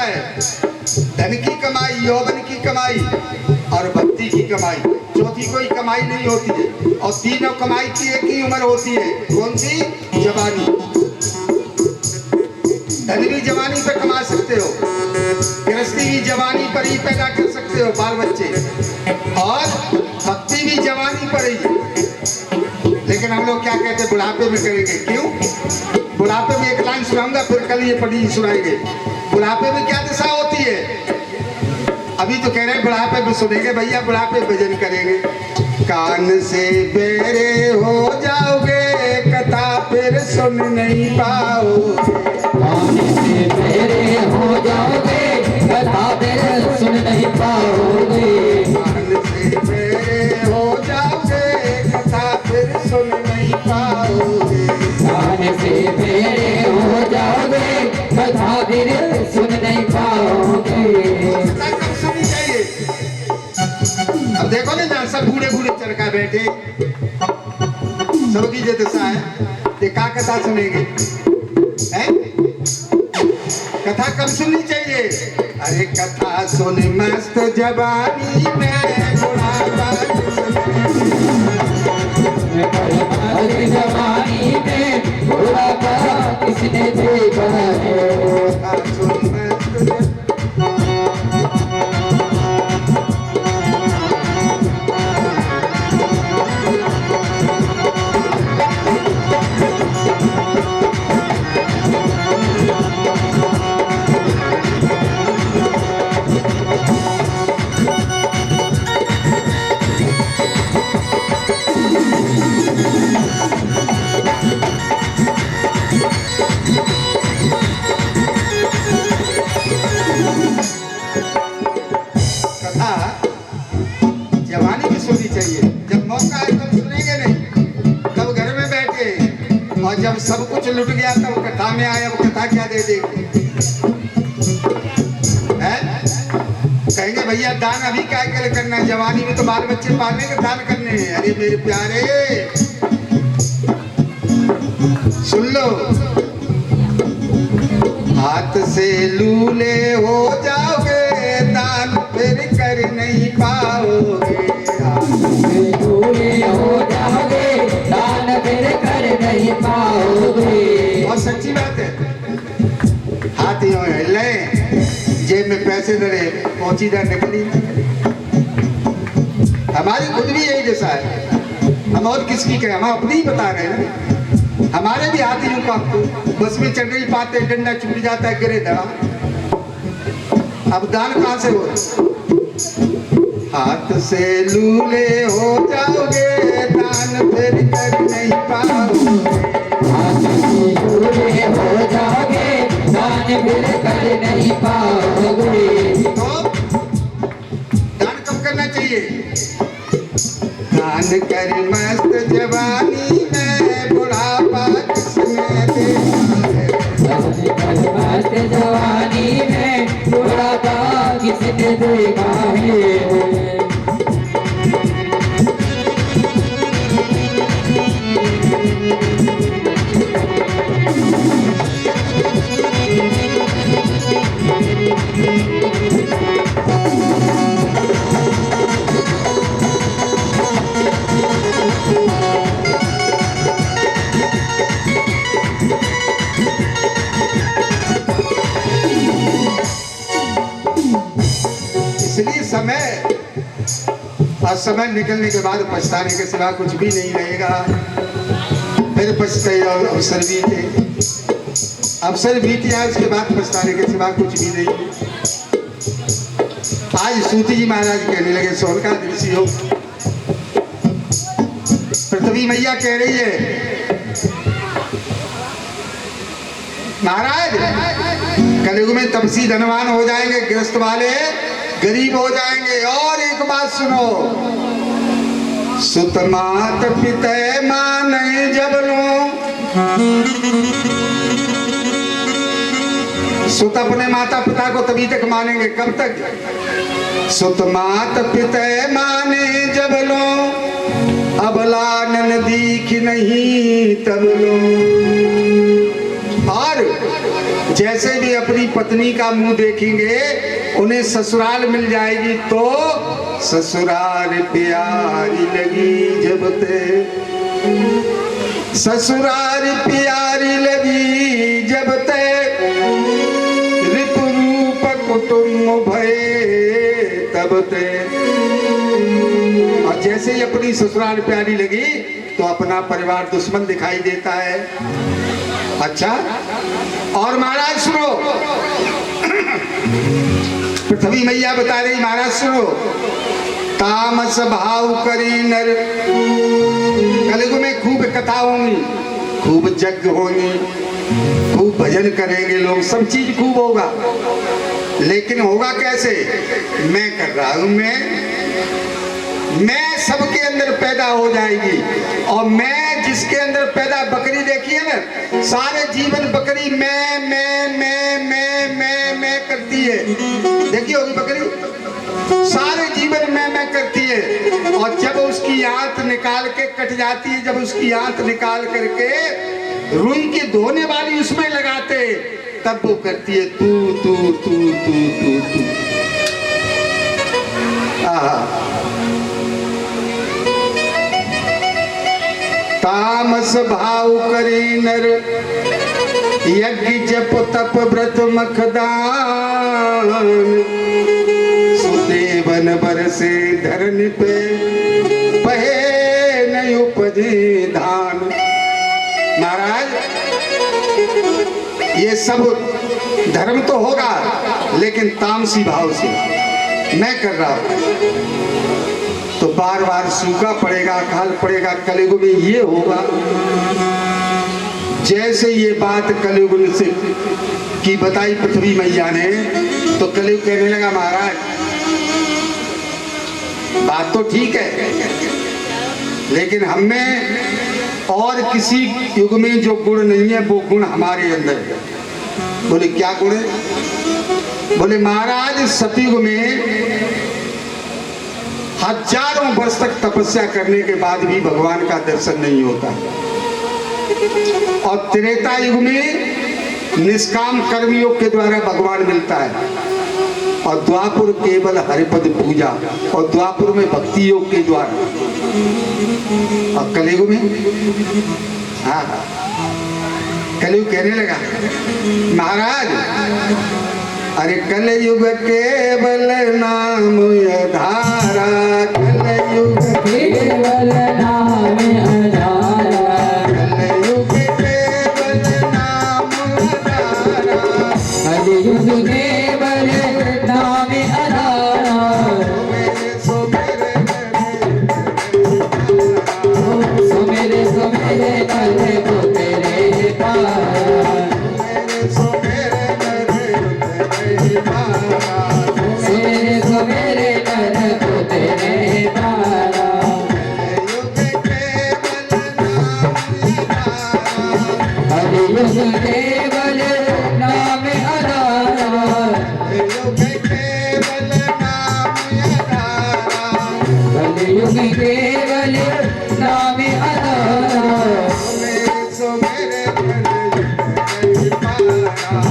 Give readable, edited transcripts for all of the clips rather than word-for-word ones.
है, धन की कमाई, यौवन की कमाई और भक्ति की कमाई। चौथी कोई कमाई नहीं होती है। और तीनों कमाई की एक ही उम्र होती है, कौन सी? जवानी। धन भी जवानी पे कमा सकते हो, गृहस्थी भी जवानी पर ही पैदा कर सकते हो, बाल बच्चे, और भक्ति भी जवानी पर ही। लेकिन हम लोग क्या कहते हैं, बुढ़ापे में करेंगे। क्यों? बुढ़ापे में एक लाइन सुनाऊंगा, फिर कल ये पढ़ी सुनाएंगे। बुढ़ापे में क्या दशा होती है? अभी तो कह रहे हैं बुढ़ापे में सुनेंगे भैया, बुढ़ापे भजन करेंगे। कान से बेरे हो जाओगे, कथा फिर सुन नहीं पाओगे। कान से बेरे हो जाओगे, कथा फिर सुन नहीं पाओगे। कान से बेरे हो जाओगे, कथा फिर सुन नहीं पाओगे। कान से बेरे हो जाओगे, कथा फिर सुन नहीं पाओगे। कब सुननी चाहिए? अब देखो ना, सब बूढ़े बूढ़े चरखा बैठे, सबकी जो दशा है, ये का कथा सुनेंगे हैं? कथा कब सुननी चाहिए? अरे कथा सुन मस्त जवानी में, बुढ़ापा जवानी में बुढ़ापा किसने देखा है। कथा सुन मस्त जवानी में सुननी चाहिए। जब मौका है तब सुनेंगे नहीं, तब घर में बैठे, और जब सब कुछ लुट गया तब कथा में आए, अब कथा क्या दे देंगे? कहेंगे भैया दान अभी क्या करना है, जवानी में तो बाल बच्चे पालने के दान करने हैं। अरे मेरे प्यारे सुन लो, हाथ से लूले हो जाओगे, दान फिर कर नहीं पाओगे। लूले हो जाओगे, दान फिर कर नहीं पाओगे। और सच्ची बात है, हाथ यूं हिले, जेब में पैसे धरे, पहुंचीदा निकली। हमारी खुद भी यही दशा है। हम और किसकी कहें, हम अपनी ही बता रहे हैं। हमारे भी हाथ यूं कांपते, बस में चढ़ रही पाते, डंडा छूट जाता है, गिरे धड़ा। अब दान कहाँ से हो? हाथ से लूले हो जाओगे, दान फिर कर नहीं पाओगे। हाथ से लूले हो जाओगे, दान फिर कर नहीं पाओगे। तो दान कब करना चाहिए? दान कर मस्त जवानी में, बुढ़ापा किसने देखा है। मस्त जवानी में बुढ़ापा किसने देखा है। इसलिए समय और समय निकलने के बाद पछताने के सिवा कुछ भी नहीं रहेगा। फिर पछते और अवसर बीते, अवसर बीत जाए उसके बाद पछताने के सिवा कुछ भी नहीं। आज सूती जी महाराज कहने लगे, सोनका दृषि हो, पृथ्वी मैया कह रही है, महाराज कलयुग में तपसी धनवान हो जाएंगे, गृहस्थ वाले गरीब हो जाएंगे। और एक बात सुनो, सुत मात पिता माने जब लो, सुत अपने माता पिता को तभी तक मानेंगे, कब तक? सुत मात पिता माने जब लो, अबला नन दीख नहीं तब लो। और जैसे भी अपनी पत्नी का मुंह देखेंगे उन्हें ससुराल मिल जाएगी तो ससुराल प्यारी लगी जब ते, ससुराल प्यारी लगी जब ते, ऋतुरूप कुटुंब भये तब ते। और जैसे ही अपनी ससुराल प्यारी लगी तो अपना परिवार दुश्मन दिखाई देता है। अच्छा, और महाराज सुनो, पृथ्वी मैया बता रही, महाराज सुनो, तामस भाव करी नर, कलयुग में खूब कथा होंगी, खूब यज्ञ होंगी, खूब भजन करेंगे लोग, सब चीज खूब होगा, लेकिन होगा कैसे? मैं कर रहा हूं, मैं सबके अंदर पैदा हो जाएगी। और मैं जिसके अंदर पैदा, बकरी देखी है ना, सारे जीवन बकरी मैं करती है, देखी होगी बकरी, सारे जीवन मैं करती है। और जब उसकी आंत निकाल के कट जाती है, जब उसकी आंत निकाल करके रुई की धोने वाली उसमें लगाते, तब वो करती है तू तू तू तू तू तू। तामस भाव करे नर, यज्ञ जप तप व्रत मखदान, सुदेवन बरसे धरन पे, बहे न उपजे धान। महाराज, ये सब धर्म तो होगा, लेकिन तामसी भाव से मैं कर रहा हूं तो बार बार सूखा पड़ेगा, अकाल पड़ेगा। कलयुग में ये होगा। जैसे ये बात कलयुग से की बताई पृथ्वी मैया ने, तो कलयुग कहने लगा, महाराज बात तो ठीक है, लेकिन हमें और किसी युग में जो गुण नहीं है वो गुण हमारे अंदर है। बोले क्या गुण है? बोले महाराज, सतयुग में हजारों वर्ष तक तपस्या करने के बाद भी भगवान का दर्शन नहीं होता, और त्रेता युग में निष्काम कर्मयोग के द्वारा भगवान मिलता है, और द्वापुर केवल हरिपद पूजा, और द्वापुर में भक्ति योग के द्वारा। और कलयुग में हाँ, कलयुग कहने लगा, महाराज अरे कलयुग केवल नाम आधारा, कलयुग केवल नाम आधारा, कलयुग केवल नाम आधारा, कलयुग केवल नाम आधारा, सुमेरे सुमेरे करे वो तेरे पारा, सुमेरे सुमेरे करे वो तेरे पारा, कलयुग केवल नाम आधारा, कलयुग केवल नाम आधारा,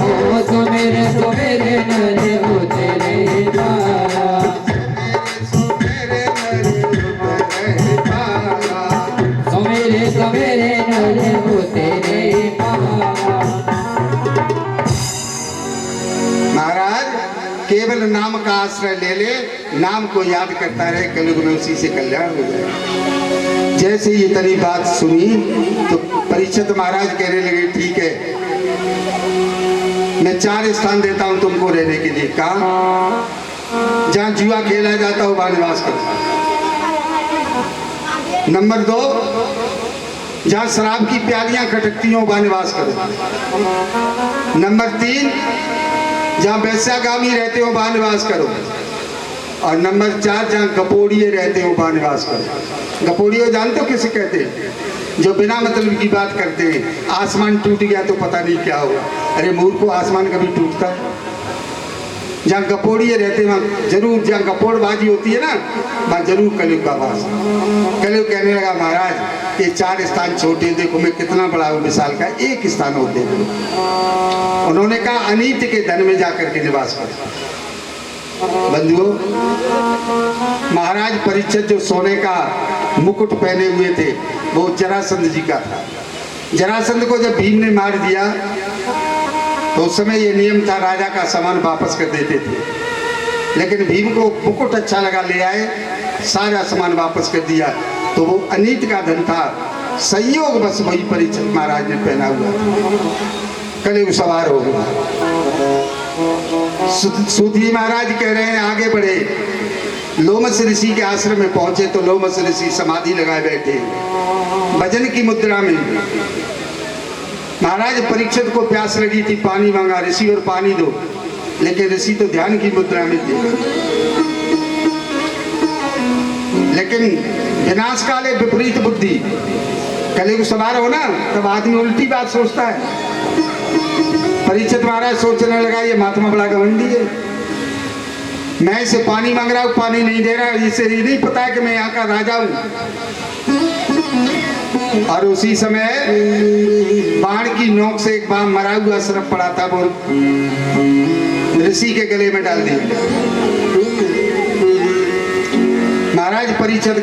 ओ सुमेरे सुमेरे करे वो तेरे पारा, सुमेरे सुमेरे करे वो तेरे पारा। महाराज केवल नाम का आश्रय ले ले, नाम को याद करता रहे, कलयुग में उसी से कल्याण हो जाए। जैसे ये तनी बात सुनी तो परीक्षित महाराज कहने लगे, ठीक है, मैं 4 स्थान देता हूं तुमको रहने के लिए। कहाँ? जहां जुआ खेला जाता हो वहां निवास करो। नंबर 2, जहां शराब की प्यालियां खटकती हो वहां निवास करो। नंबर 3, जहां वैश्यागामी रहते हो वहां निवास करो। और नंबर 4, जहां गपोड़िए रहते हो वहां निवास करो। गपोड़िए जानते हो किसे कहते हैं? जो बिना मतलब की बात करते हैं। आसमान टूट गया तो पता नहीं क्या होगा। अरे मूर्ख, आसमान कभी टूटता है? जहाँ गपोड़िए रहते वहाँ जरूर, जहाँ गपोड़बाजी होती है ना, वहाँ जरूर कलयुग का वास। कलयुग कहने लगा, महाराज ये 4 स्थान छोटे, देखो मैं कितना बड़ा हूँ विशाल का, एक स्थान और दे दो। उन्होंने कहा अनीत के धन में जाकर के निवास कर। बंधुओं, महाराज परीक्षित जो सोने का मुकुट पहने हुए थे वो जरासंध जी का था। जरासंध को जब भीम ने मार दिया तो उस समय ये नियम था राजा का सामान वापस कर देते थे, लेकिन भीम को मुकुट अच्छा लगा, ले आए, सारा सामान वापस कर दिया। तो वो अनीत का धन था, संयोग बस वही परीक्षित महाराज ने पहना हुआ था। कलयुग सवार हो गया। सूत महाराज कह रहे हैं आगे बढ़े, लोमस ऋषि के आश्रम में पहुंचे तो लोमस ऋषि समाधि लगाए बैठे भजन की मुद्रा में। महाराज परीक्षित को प्यास लगी थी, पानी मांगा, ऋषि और पानी दो, लेकिन ऋषि तो ध्यान की मुद्रा में थे। लेकिन विनाश काले विपरीत बुद्धि, कलयुग सवार हो ना तब आदमी उल्टी बात सोचता है। परीक्षित महाराज सोचने लगा ये महात्मा बड़ा घमंडी है, मैं इसे पानी मांग रहा हूँ, पानी नहीं दे रहा, इसे ये नहीं पता है कि मैं यहाँ का राजा हूँ। और उसी समय बाण की नोक से एक बाण मरा हुआ सर्प पड़ा था, वो ऋषि के गले में डाल दिया। महाराज परीक्षित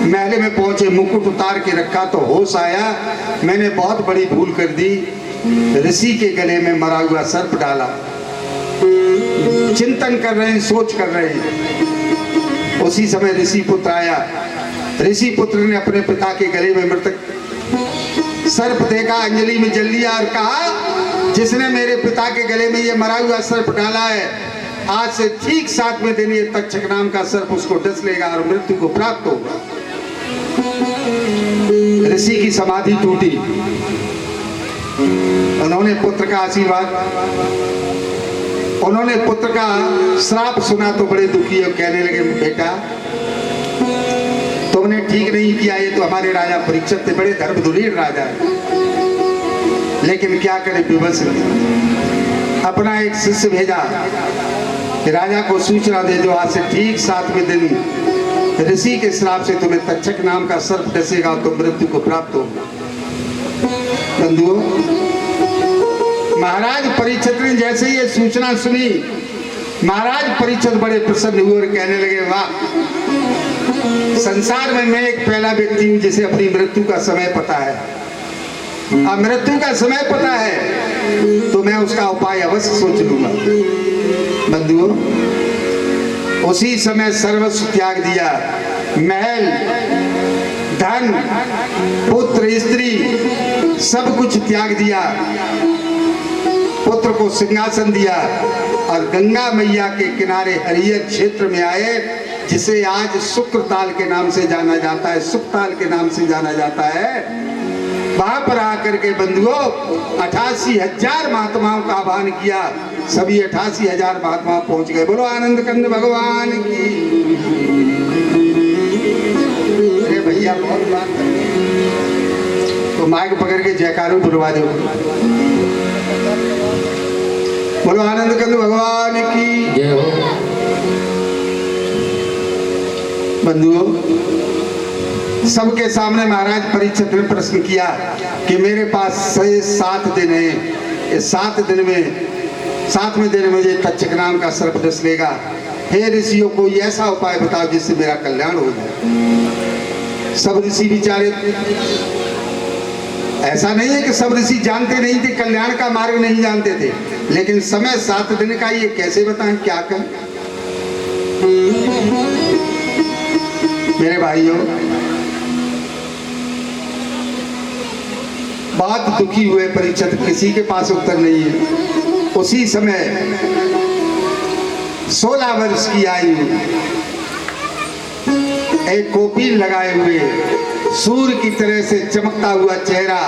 महल में पहुंचे, मुकुट उतार के रखा तो होश आया, मैंने बहुत बड़ी भूल कर दी, ऋषि के गले में मरा हुआ सर्प डाला। चिंतन कर रहे हैं, सोच कर रहे हैं। उसी समय ऋषि पुत्र आया। ऋषि पुत्र ने अपने पिता के गले में मृतक सर्प देखा, अंजलि में जल लिया और कहा जिसने मेरे पिता के गले में ये मरा हुआ सर्प डाला है, आज से ठीक 7वें दिन ये तक्षक नाम का सर्प उसको डस लेगा और मृत्यु को प्राप्त होगा। ऋषि की समाधि टूटी। उन्होंने पुत्र का आशीर्वाद, उन्होंने पुत्र का श्राप सुना तो बड़े दुखी और कहने लगे बेटा तुमने ठीक नहीं किया, ये तो हमारे राजा परीक्षित थे, बड़े धर्मधुरीण राजा है। लेकिन क्या करे विवश, अपना एक शिष्य भेजा कि राजा को सूचना दे दो आज से ठीक 7वें दिन ऋषि के श्राप से तुम्हें तक्षक नाम का सर्प डसेगा तो मृत्यु को प्राप्त होगा। बंधुओं, महाराज परीक्षित ने जैसे ये सूचना सुनी, महाराज परीक्षित बड़े प्रसन्न हुए और कहने लगे वाह, संसार में मैं एक पहला व्यक्ति हूं जिसे अपनी मृत्यु का समय पता है। अब मृत्यु का समय पता है तो मैं उसका उपाय अवश्य सोच लूंगा। बंधुओं, उसी समय सर्वस्व त्याग दिया, महल, धन, पुत्र, स्त्री, सब कुछ त्याग दिया। पुत्र को सिंहासन दिया और गंगा मैया के किनारे हरियर क्षेत्र में आए, जिसे आज शुक्रताल के नाम से जाना जाता है, सुखताल के नाम से जाना जाता है। वहां पर आकर के बंधुओं 88,000 महात्माओं का आह्वान किया, सभी 88,000 महात्मा पहुंच गए। बोलो आनंद कंद भगवान की। अरे भैया बहुत बात करते तो माइक पकड़ के जयकारो बुलवा दो। बोलो आनंद कंद भगवान की जय हो। बंधुओं, सबके सामने महाराज परीक्षित ने प्रश्न किया कि मेरे पास 7 दिन है, इस 7 दिन में 7वें दिन मुझे तक्षक नाम का सर्प डस लेगा। हे ऋषियों, कोई ऐसा उपाय बताओ जिससे मेरा कल्याण हो जाए। सब ऋषि विचारे, ऐसा नहीं है कि सब ऋषि जानते नहीं थे, कल्याण का मार्ग नहीं जानते थे, लेकिन समय 7 दिन का ये कैसे बताएं, क्या कहें। मेरे भाइयों, बहुत दुखी हुए परीक्षित, किसी के पास उत्तर नहीं है। उसी समय 16 वर्ष की आयु, एक कोपीन लगाए हुए, सूर्य की तरह से चमकता हुआ चेहरा,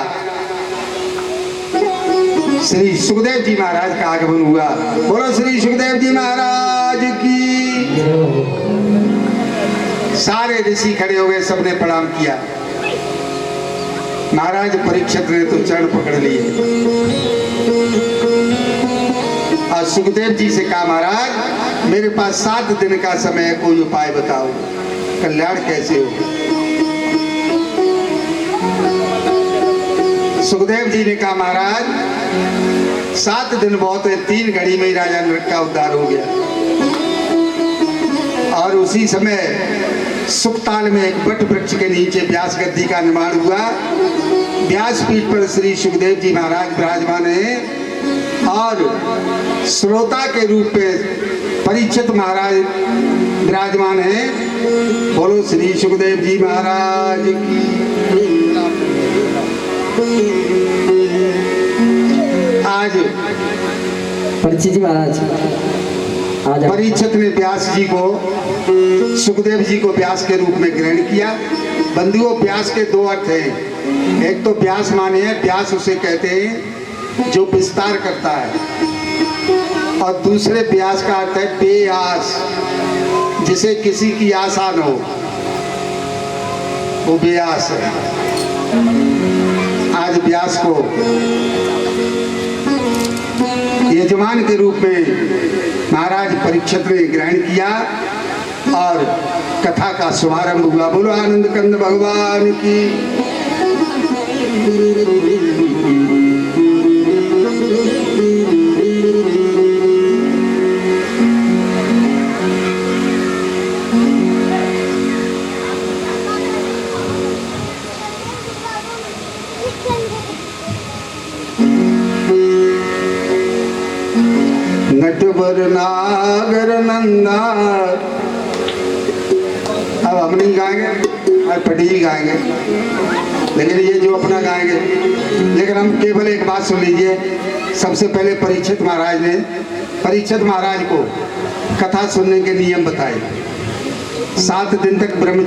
श्री सुखदेव जी महाराज का आगमन हुआ। बोलो श्री सुखदेव जी महाराज की। सारे ऋषि खड़े हो गए, सबने प्रणाम किया। महाराज परीक्षित ने तो चरण पकड़ लिए और सुखदेव जी से कहा महाराज मेरे पास 7 दिन का समय है, कोई उपाय बताओ, कल्याण कैसे हो। सुखदेव जी ने कहा महाराज 7 दिन बहुत है, 3 घड़ी में ही राजा नरक का उद्धार हो गया। और उसी समय सुखताल में एक वट वृक्ष के नीचे व्यास गद्दी का निर्माण हुआ। व्यासपीठ पर श्री सुखदेव जी महाराज विराजमान हैं और श्रोता के रूप में परीक्षित महाराज विराजमान हैं। बोलो श्री सुखदेव जी महाराज की। आज परीक्षित जी महाराज आज परीक्षित ने व्यास जी को, सुखदेव जी को व्यास के रूप में ग्रहण किया। बंधुओं, व्यास के 2 अर्थ हैं। एक तो व्यास माने है, व्यास उसे कहते हैं जो विस्तार करता है, और दूसरे व्यास का अर्थ है बेआस, जिसे किसी की आशा न हो, वो बेआस है। आज व्यास को यजमान के रूप में महाराज परीक्षित ने ग्रहण किया और कथा का शुभारंभ हुआ। बोलो आनंद कंद भगवान की। नटवर नागर नंदा। अब हम नहीं गाएंगे, और पटी ही गाएंगे, लेकिन ये जो अपना गाएंगे। लेकिन हम केवल एक बात सुन लीजिए। सबसे पहले परीक्षित महाराज ने परीक्षित महाराज को कथा सुनने के नियम बताए। 7 दिन तक ब्रह्मचर्य